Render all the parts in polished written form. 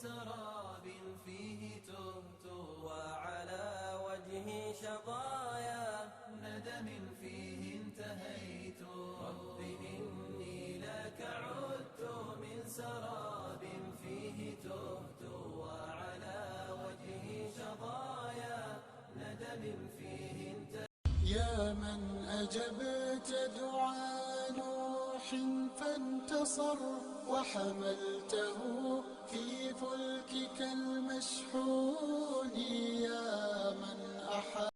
سراب فيه تهت وعلى وجهي شظايا ندم فيه انتهيت رب إني لك عدت من سراب فيه تهت وعلى وجهي شظايا ندم فيه انتهيت. يا من أجبت دعاء نوح فانتصر وحملته في فلكك المشحون يا من أحب.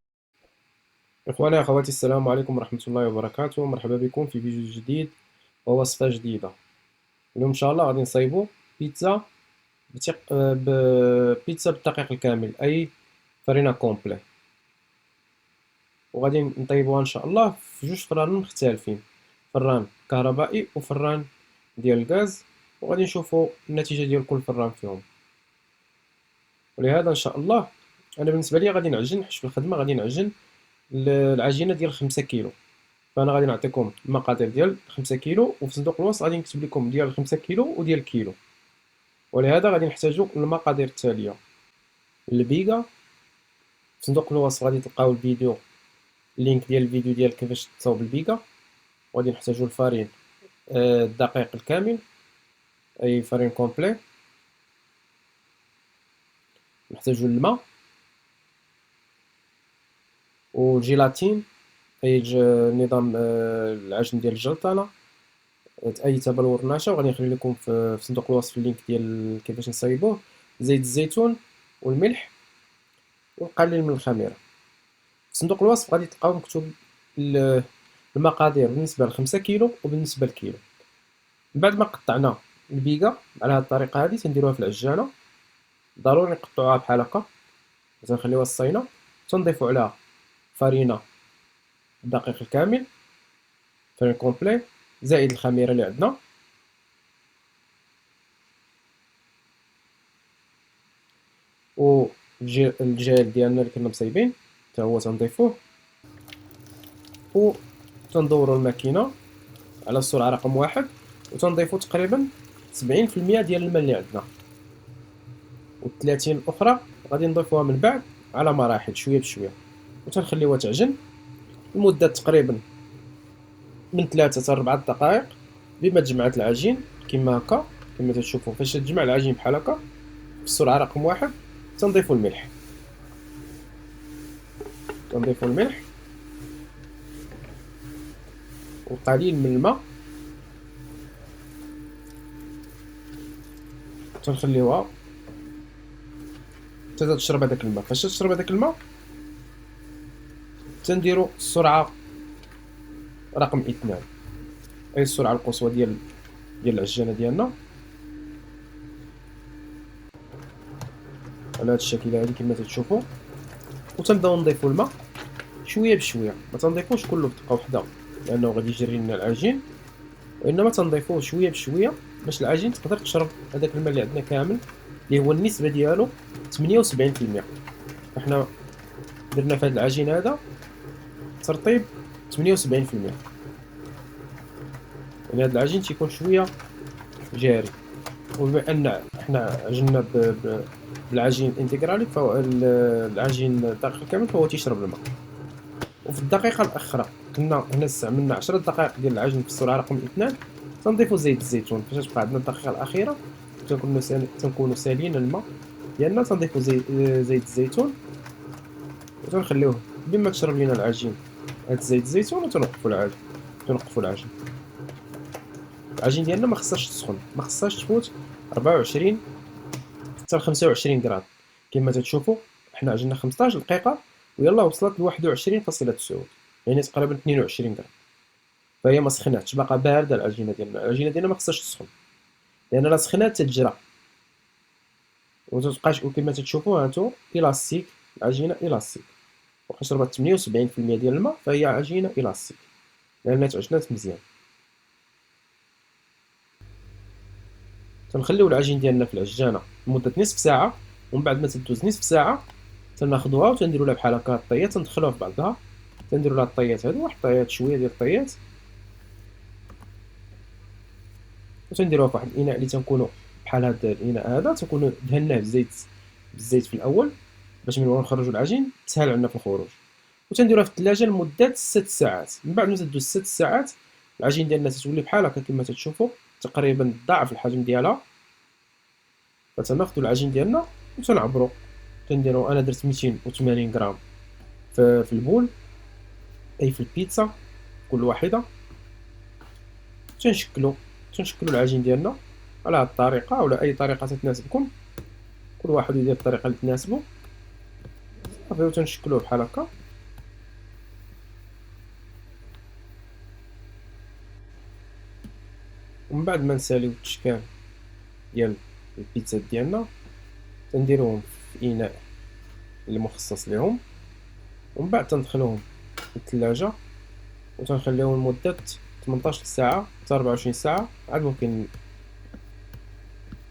إخواني أخواتي، السلام عليكم ورحمة الله وبركاته. مرحبا بكم في فيديو جديد ووصفة جديدة. اليوم إن شاء الله غادي نصايبو بيتزا بيتزا بالدقيق الكامل، أي فرينة كومبلي، وغادي نطيبوها إن شاء الله في جوج فران مختلفين، فران كهربائي وفران ديال الغاز، وغادي نشوفو النتيجة ديال كل فران فيهم. ولهذا إن شاء الله أنا بالنسبة لي غادي نعجن، حيت في الخدمة غادي نعجن العجينة ديال 5 كيلو. فانا غادي نعطيكم المقادير ديال 5 كيلو، وفي صندوق الوصف غادي نكتب لكم ديال 5 كيلو وديال الكيلو. ولهذا غادي نحتاجوا المقادير التاليه: البيكا. في صندوق الوصف غادي تلقاو الفيديو، اللينك ديال الفيديو ديال كيفاش تصاوب البيكا. وغادي نحتاجوا الفارين الدقيق الكامل، اي فرين كومبلي. نحتاجوا الماء والجيلاتين، اي نظام العجن ديال الجلطانه، اي تبلور ناشا. وغادي نخلي لكم في صندوق الوصف اللينك ديال كيفاش نصايبوه. زيت الزيتون والملح وقليل من الخميره. في صندوق الوصف غادي تلقاو مكتوب المقادير بالنسبه ل 5 كيلو وبالنسبه لكيلو. من بعد ما قطعنا البيكا على هذه الطريقه هذه، تنديروها في العجانه. ضروري نقطعوها بحال هكا، تنخليوها الصينه، تنضيفوا عليها فرينه الدقيق الكامل، فرين كومبلي، زائد الخميره اللي عندنا، والجيل ديالنا اللي كنا مصايبين حتى هو تنضيفوه، و تندورو الماكينه على السرعه رقم 1، وتنضيفو تقريبا 70% ديال الماء اللي عندنا، و30 الاخرى غادي نضيفوها من بعد على مراحل شويه بشويه، وتنخليوها تعجن لمده تقريبا من 3 حتى 4 دقائق. بما تجمعات العجين كما هكا، كما تشوفوا فاش تجمع العجين بحال هكا في السرعه رقم 1، تنضيفوا الملح، تنضيفوا الملح وقليل من الماء، تنخليوها حتى تشرب هذاك الماء. فاش تشرب هذاك الماء تنديروا السرعه رقم 2، اي السرعه القصوى ديال العجانه ديالنا، على هذا الشكل هذا كما تشوفوا. وتنبداو نضيفوا الماء شويه بشويه، ما تنضيفوش كله بدقه واحده لانه غادي يجري لنا العجين، وانما تنضيفوه شويه بشويه باش العجين تقدر تشرب هذاك الماء اللي عندنا كامل، اللي هو النسبه ديالو 78%. احنا درنا في هذا العجين هذا ترطيب 78%، يعني هذا العجين تيكون شويه جاري. وبما ان احنا عجننا بالعجين انتغرالي، فهو العجين الدقيق الكامل فهو تيشرب الماء. وفي الدقيقه الاخرى كنا هنا استعملنا 10 دقائق ديال العجن في السرعه رقم 2، تنضيفوا زيت الزيتون. فاش تبقى عندنا الدقيقه الاخيره تنكونوا سالين الماء ديالنا، تنضيفوا زيت الزيتون وتنخليوه بما تشرب لينا العجين هاد زيت الزيتون، تنوقفوا العجين. العجين ديالنا ما خصهاش تسخن، ما خصهاش تفوت 24 حتى ل 25 غراد. كما تشوفوا حنا عجننا 15 دقيقه ويلا وصلت ل 21.9، يعني تقريبا 22 غرام. فهي ما سخناتش، باقا بارده العجينه ديالنا. العجينه ديالنا ما خصهاش تسخن، لان لا سخنات تتجرى وتبقاش كما تشوفوا هانتو الاستيك. العجينه الاستيك، وخا شربت 78% ديال الماء فهي عجينه الاستيك لانها تعجنات مزيان. تنخليو العجين ديالنا في العجانه لمده نصف ساعه، ومن بعد ما تدوز نصف ساعه تناخذوها وتنديروا لها بحال هكا الطيات، تندخلوها في بعضها، تنديروا لها الطيات هادو، واحد الطيات شويه ديال الطيات، وتنديروها في واحد الاناء اللي تنكونوا بحال هاد الاناء هذا تكون دهناه بالزيت في الاول باش من ورا نخرجوا العجين تسهل عندنا في الخروج، وتنديروها في الثلاجه لمده 6 ساعات. من بعد ما تدوز 6 ساعات العجين ديالنا تتولي بحال هكا كما تتشوفوا، تقريبا ضعف الحجم ديالها. فتناخذوا العجين ديالنا وتنعبروا، تنديروا انا درت 280 غرام في البول اي في البيتزا كل واحده. تنشكلوا العجين ديالنا على هاد الطريقه ولا اي طريقه تتناسبكم، كل واحد يدير الطريقه اللي تناسبو صافي، وتنشكلوه بحال هكا. ومن بعد ما نساليو التشكال ديال البيتزا ديالنا تنديروهم في اناء اللي مخصص لهم، ومن بعد تندخلوهم للثلاجه وتنخليوهم لمده 18 ساعه حتى 24 ساعه، عاد ممكن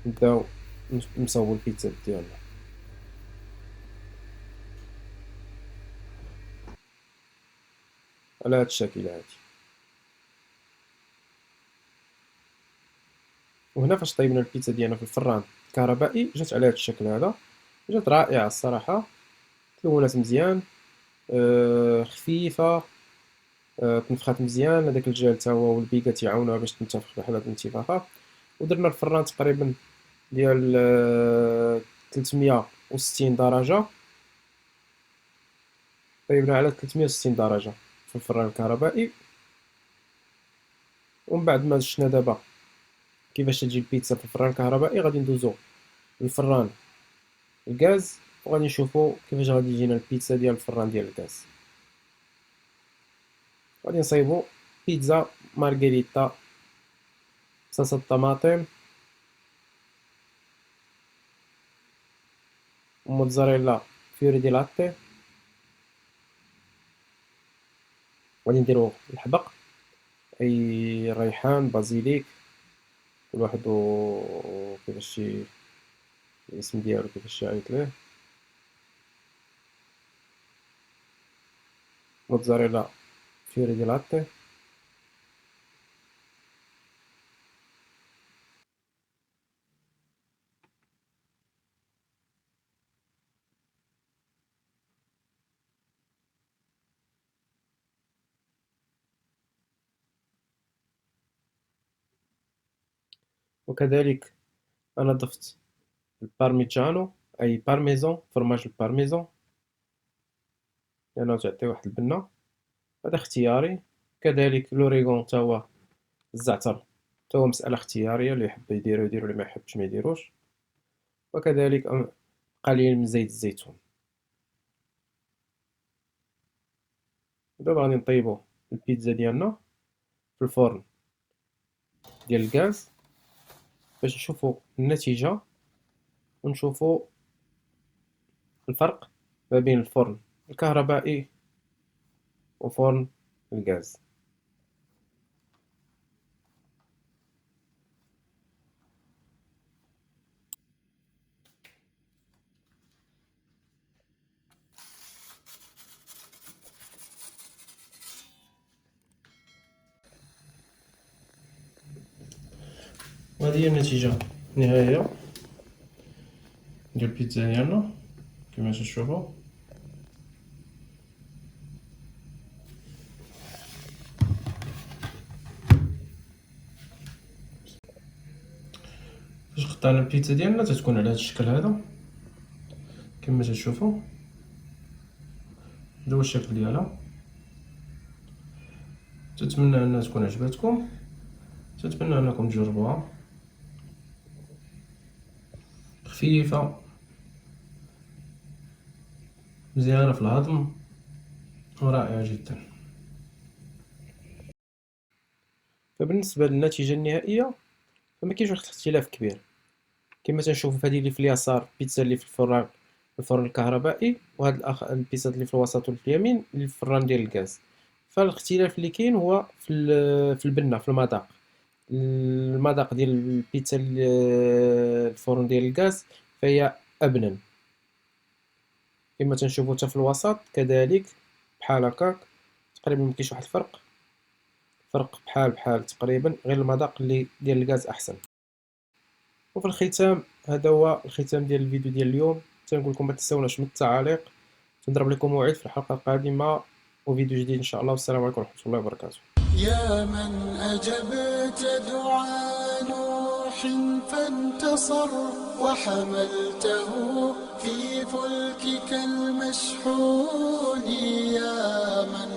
نبداو نصاوبوا البيتزا ديالنا. على هاد الشكل هادي. وهنا فاش طيبنا البيتزا ديالنا في الفران الكهربائي جات على هاد الشكل هذا، جات رائعه الصراحه، تلونات مزيان، خفيفه، تنفخات مزيان، هذاك الجال تا هو والبيكا تيعاونوها باش تنتفخ بحال هاد الانتفاخه. ودرنا الفران تقريبا ديال 360 درجه، طيبنا على 360 درجه في الفران الكهربائي. ومن بعد ما شفنا دابا كيفاش تجي البيتزا في الفران الكهربائي، غادي ندوزو للفران الغاز وغادي نشوفو كيفاش غادي يجينا البيتزا ديال الفران ديال الغاز. غادي نصايبو بيتزا مارغريتا بصلصة الطماطم وموتزاريلا فيوري دي لاتي، غادي نديرو الحبق اي ريحان بازيليك كل واحد كيفاش الاسم ديالو كيفاش عيط ليه، موتزاريلا فيوري دي لاتي. وكذلك انا ضفت البارميجانو اي بارميزون، فرماج البارميزون لانه تعطي واحد البنه، هذا اختياري. كذلك لوريغون تا هو الزعتر تا هو مسألة اختيارية، اللي يحب يديرو يديرو، اللي ما يحبش ما يديروش. وكذلك قليل من زيت الزيتون. دابا غادي نطيبو البيتزا ديالنا في الفرن ديال الغاز باش نشوفو النتيجة ونشوفو الفرق ما بين الفرن الكهربائي وفرن الغاز. وهذه هي النتيجة النهائية ديال البيتزا ديالنا كما تشوفوا. فاش قطعنا البيتزا ديالنا تتكون على هذا الشكل هذا كما تشوفوا، هذا هو الشكل ديالها. تتمنى انها تكون عجبتكم، تتمنى انكم تجربوها، خفيفه مزيانه في الهضم ورائعه جدا. فبالنسبه للنتيجه النهائيه فما كاينش واحد الاختلاف كبير، كما تنشوفوا في هذه اللي في اليسار البيتزا اللي في الفرن الكهربائي، وهاد البيتزا اللي في الوسط واللي في اليمين اللي في الفران ديال الغاز. فالاختلاف اللي كاين هو في البنه، في المذاق. المذاق ديال البيتزا الفرن ديال الغاز فهي ابنن، كما تنشوفوا حتى في الوسط كذلك بحال هكاك تقريبا مكاينش واحد الفرق بحال تقريبا، غير المذاق اللي ديال الغاز احسن. وفي الختام هذا هو الختام ديال الفيديو ديال اليوم. تنقول لكم ما تنساوناش من التعاليق. تنضرب لكم موعد في الحلقه القادمه وفيديو جديد ان شاء الله. والسلام عليكم ورحمه الله وبركاته. يا من أجبت دعاء نوح فانتصر وحملته في فلكك المشحون. يا من